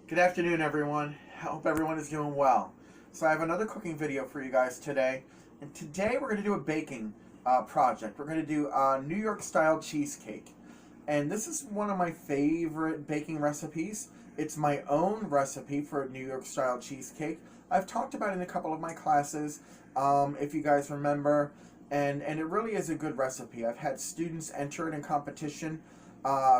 Good afternoon, everyone. I hope everyone is doing well. So I have another cooking video for you guys today. And today we're going to do a baking project. We're going to do a New York style cheesecake. And this is one of my favorite baking recipes. It's my own recipe for a New York style cheesecake. I've talked about it in a couple of my classes, if you guys remember. And it really is a good recipe. I've had students enter it in competition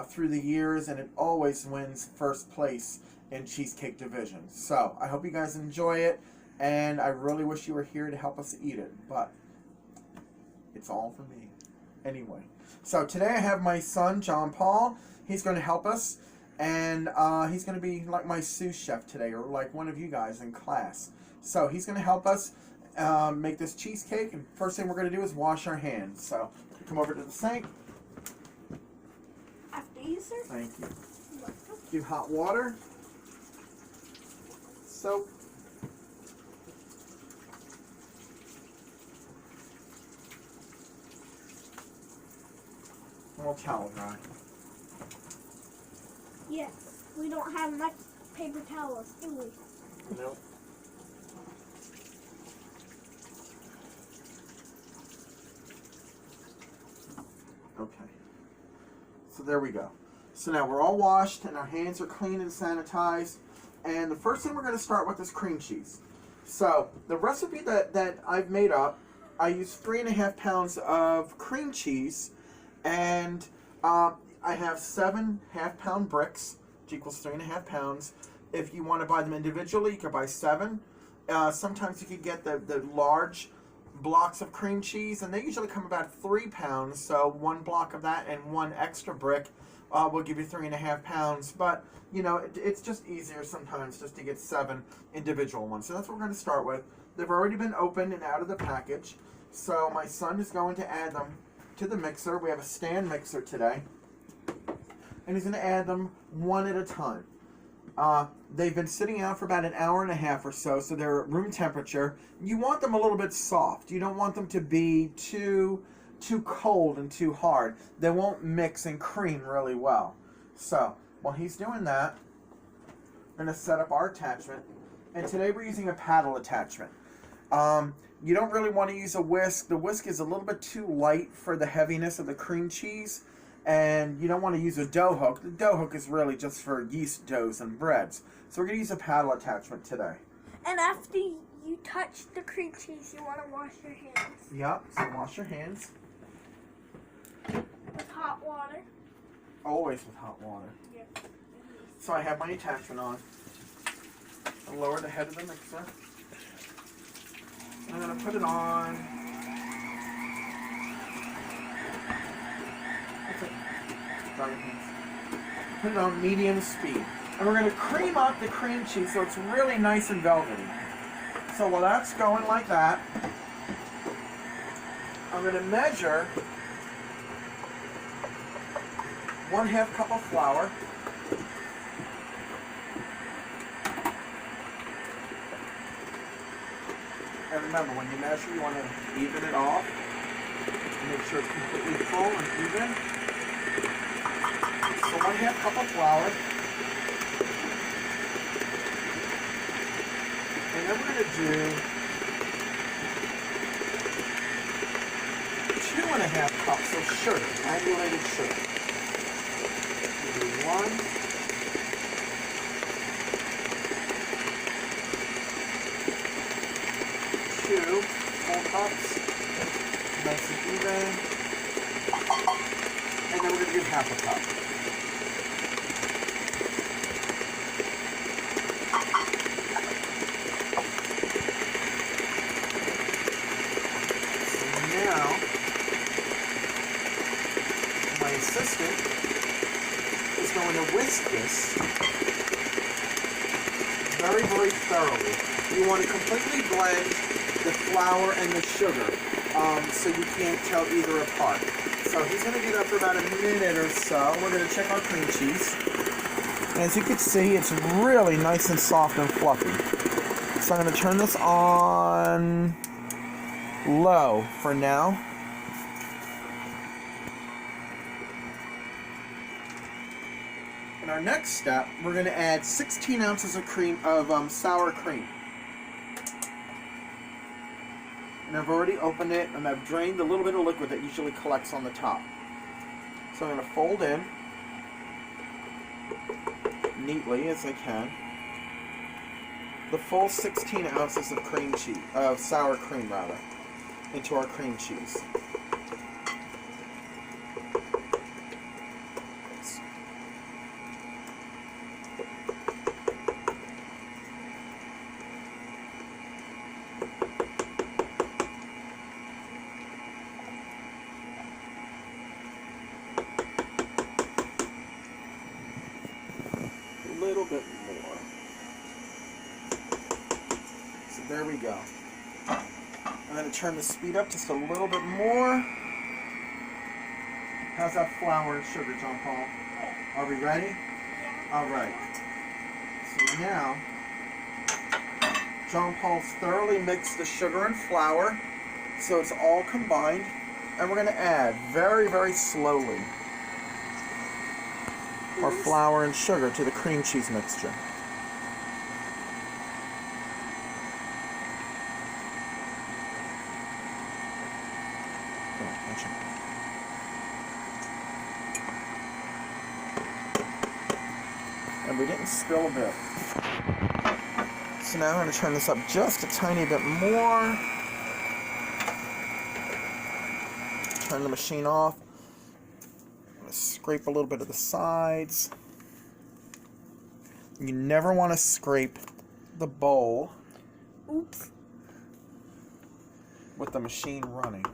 through the years, and it always wins first place in cheesecake division. So I hope you guys enjoy it, and I really wish you were here to help us eat it, but it's all for me anyway. So today I have my son John Paul. He's going to help us, and he's going to be like my sous chef today, or like one of you guys in class. So he's going to help us make this cheesecake, and first thing we're going to do is wash our hands. So come over to the sink. After you, sir. Thank you. Do hot water, soap, and we'll towel dry. Yes, we don't have much paper towels, do we? Nope. Okay. So there we go. So now we're all washed and our hands are clean and sanitized. And the first thing we're going to start with is cream cheese. So the recipe that I've made up, I use 3.5 pounds of cream cheese, and I have 7 half-pound bricks, which equals 3.5 pounds. If you want to buy them individually, you can buy 7. Sometimes you can get the large blocks of cream cheese, and they usually come about 3 pounds. So 1 block of that and 1 extra brick will give you 3.5 pounds. But you know, it's just easier sometimes just to get 7 individual ones. So that's what we're going to start with. They've already been opened and out of the package. So my son is going to add them to the mixer. We have a stand mixer today, and he's going to add them one at a time. They've been sitting out for about an hour and a half or so, so they're at room temperature. You want them a little bit soft. You don't want them to be too cold and too hard. They won't mix and cream really well. So while he's doing that, we're going to set up our attachment. And today we're using a paddle attachment. You don't really want to use a whisk. The whisk is a little bit too light for the heaviness of the cream cheese. And you don't want to use a dough hook. The dough hook is really just for yeast doughs and breads. So we're going to use a paddle attachment today. And after you touch the cream cheese, you want to wash your hands. Yep, so wash your hands. With hot water. Always with hot water. Yes. So I have my attachment on. I'll lower the head of the mixer. I'm going to put it on. That's it. Dry your hands. Put it on medium speed. And we're going to cream up the cream cheese so it's really nice and velvety. So while that's going like that, I'm going to measure 1/2 cup of flour. And remember, when you measure, you want to even it off. Make sure it's completely full and even. So 1/2 cup of flour. And then we're going to do 2.5 cups of sugar, granulated sugar. We'll do 1. 2 full cups, nice and even, and then we're going to do 1/2 cup. So now, my assistant is going to whisk this very, very thoroughly. You want to completely blend the flour and the sugar, so you can't tell either apart. So he's going to do that for about a minute or so. We're going to check our cream cheese. And as you can see, it's really nice and soft and fluffy. So I'm going to turn this on low for now. And our next step, we're going to add 16 ounces of sour cream. And I've already opened it, and I've drained a little bit of liquid that usually collects on the top. So I'm going to fold in neatly as I can the full 16 ounces of sour cream into our cream cheese. A little bit more. So there we go. I'm going to turn the speed up just a little bit more. How's that flour and sugar, John Paul? Are we ready? Yeah. All right. So now, John Paul's thoroughly mixed the sugar and flour, so it's all combined. And we're going to add very, very slowly our flour and sugar to the cream cheese mixture. And we didn't spill a bit. So now I'm going to turn this up just a tiny bit more. Turn the machine off. I'm going to scrape a little bit of the sides. You never want to scrape the bowl. Oops. With the machine running.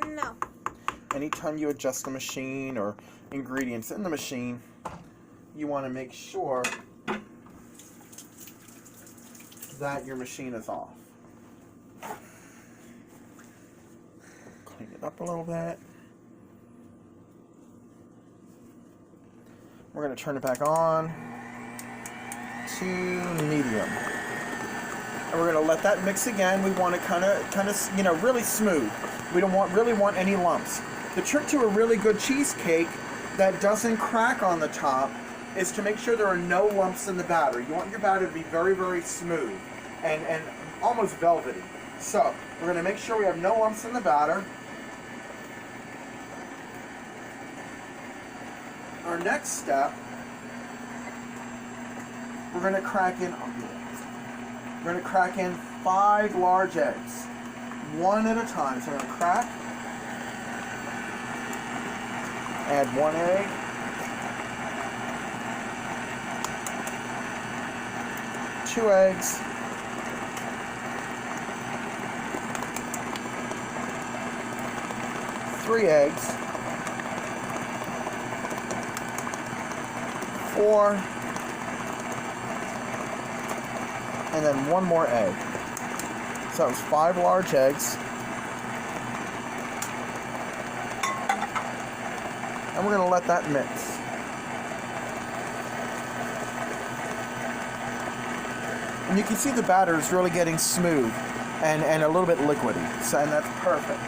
No. Anytime you adjust the machine or ingredients in the machine, you want to make sure that your machine is off. Clean it up a little bit. We're going to turn it back on to medium. And we're going to let that mix again. We want it kind of, really smooth. We don't really want any lumps. The trick to a really good cheesecake that doesn't crack on the top is to make sure there are no lumps in the batter. You want your batter to be very, very smooth and almost velvety. So we're going to make sure we have no lumps in the batter. Our next step, we're going to crack in 5 large eggs, one at a time. So I'm going to crack, add 1 egg, two eggs, three eggs, 4, and then 1 more egg. So that was 5 large eggs. And we're going to let that mix. And you can see the batter is really getting smooth and a little bit liquidy. So, and that's perfect.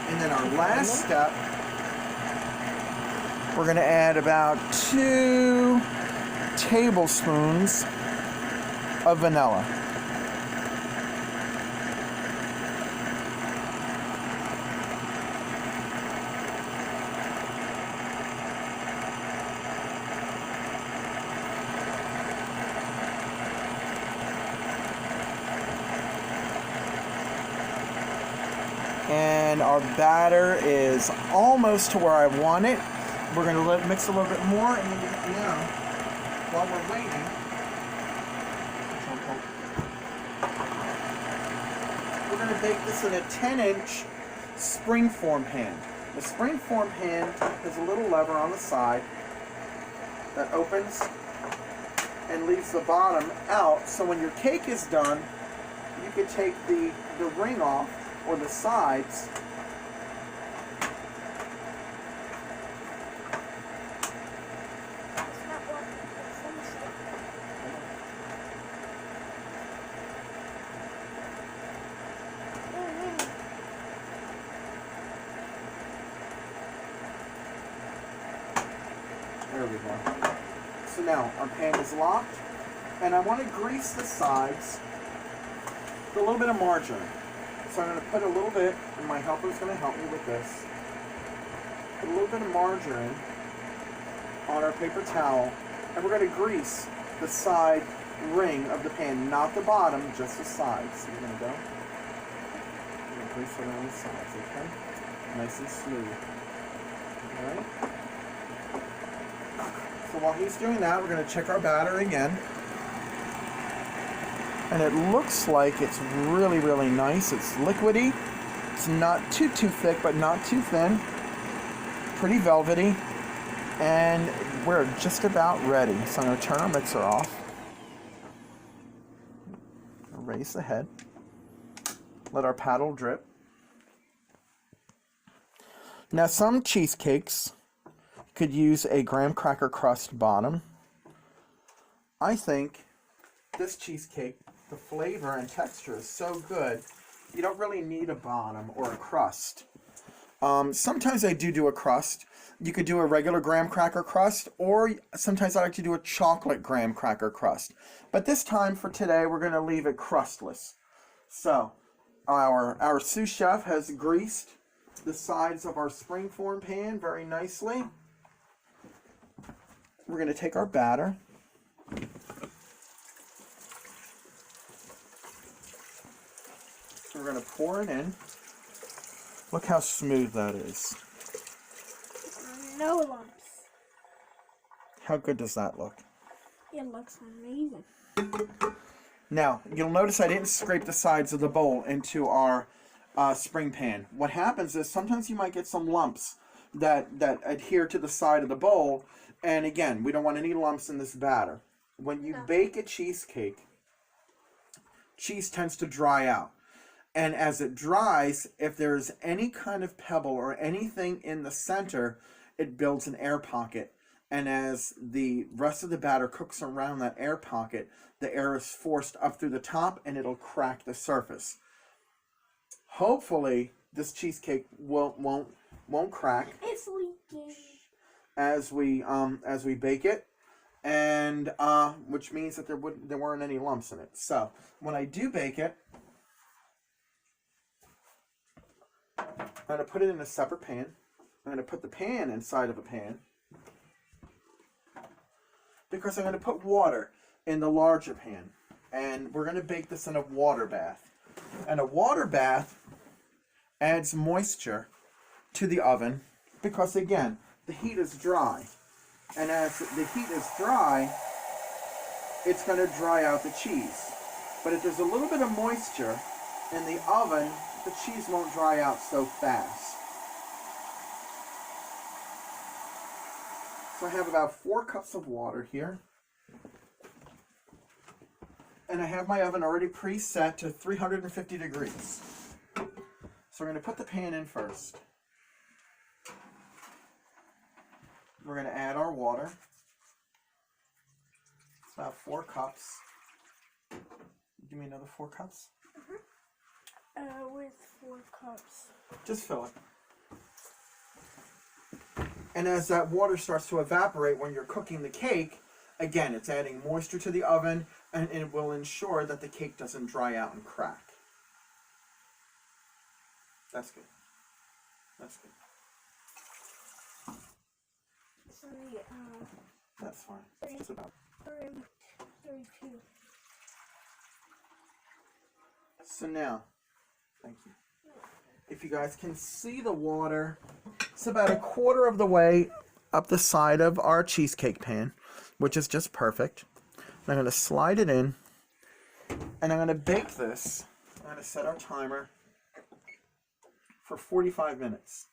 And then our last step, we're going to add about 2 tablespoons of vanilla. And our batter is almost to where I want it. We're going to mix a little bit more, and now, while we're waiting, we're going to bake this in a 10-inch springform pan. The springform pan has a little lever on the side that opens and leaves the bottom out, so when your cake is done, you can take the ring off or the sides. It's not working. Let me see. There we go. So now our pan is locked, and I want to grease the sides with a little bit of margarine. So I'm going to put a little bit, and my helper's going to help me with this. Put a little bit of margarine on our paper towel, and we're going to grease the side ring of the pan, not the bottom, just the sides. So you're going to go. You're going to grease it around the sides, okay? Nice and smooth. All right. So while he's doing that, we're going to check our batter again. And it looks like it's really, really nice. It's liquidy. It's not too thick, but not too thin. Pretty velvety. And we're just about ready. So I'm going to turn our mixer off. Raise the head. Let our paddle drip. Now some cheesecakes could use a graham cracker crust bottom. I think this cheesecake, the flavor and texture is so good, you don't really need a bottom or a crust. Sometimes I do a crust. You could do a regular graham cracker crust, or sometimes I like to do a chocolate graham cracker crust. But this time for today, we're going to leave it crustless. So our sous chef has greased the sides of our springform pan very nicely. We're going to take our batter. We're going to pour it in. Look how smooth that is. No lumps. How good does that look? It looks amazing. Now, you'll notice I didn't scrape the sides of the bowl into our spring pan. What happens is sometimes you might get some lumps that adhere to the side of the bowl. And again, we don't want any lumps in this batter. When you bake a cheesecake, cheese tends to dry out. And as it dries, if there's any kind of pebble or anything in the center, it builds an air pocket. And as the rest of the batter cooks around that air pocket, the air is forced up through the top and it'll crack the surface. Hopefully, this cheesecake won't crack. It's leaking. As we bake it, and which means that there weren't any lumps in it. So when I do bake it, I'm going to put it in a separate pan. I'm going to put the pan inside of a pan because I'm going to put water in the larger pan, and we're going to bake this in a water bath. And a water bath adds moisture to the oven because, again, the heat is dry. And as the heat is dry, it's going to dry out the cheese. But if there's a little bit of moisture in the oven, the cheese won't dry out so fast. So I have about 4 cups of water here. And I have my oven already preset to 350 degrees. So we're going to put the pan in first. We're going to add our water. It's about 4 cups. Give me another 4 cups. With 4 cups. Just fill it. And as that water starts to evaporate when you're cooking the cake, again, it's adding moisture to the oven, and it will ensure that the cake doesn't dry out and crack. That's good. That's good. That's fine. That's about. 32. So now, thank you. If you guys can see the water, it's about 1/4 of the way up the side of our cheesecake pan, which is just perfect. I'm going to slide it in, and I'm going to bake this. I'm going to set our timer for 45 minutes.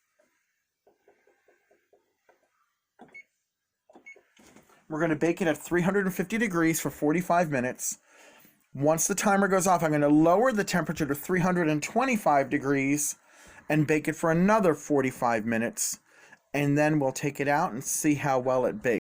We're going to bake it at 350 degrees for 45 minutes. Once the timer goes off, I'm going to lower the temperature to 325 degrees and bake it for another 45 minutes. And then we'll take it out and see how well it bakes.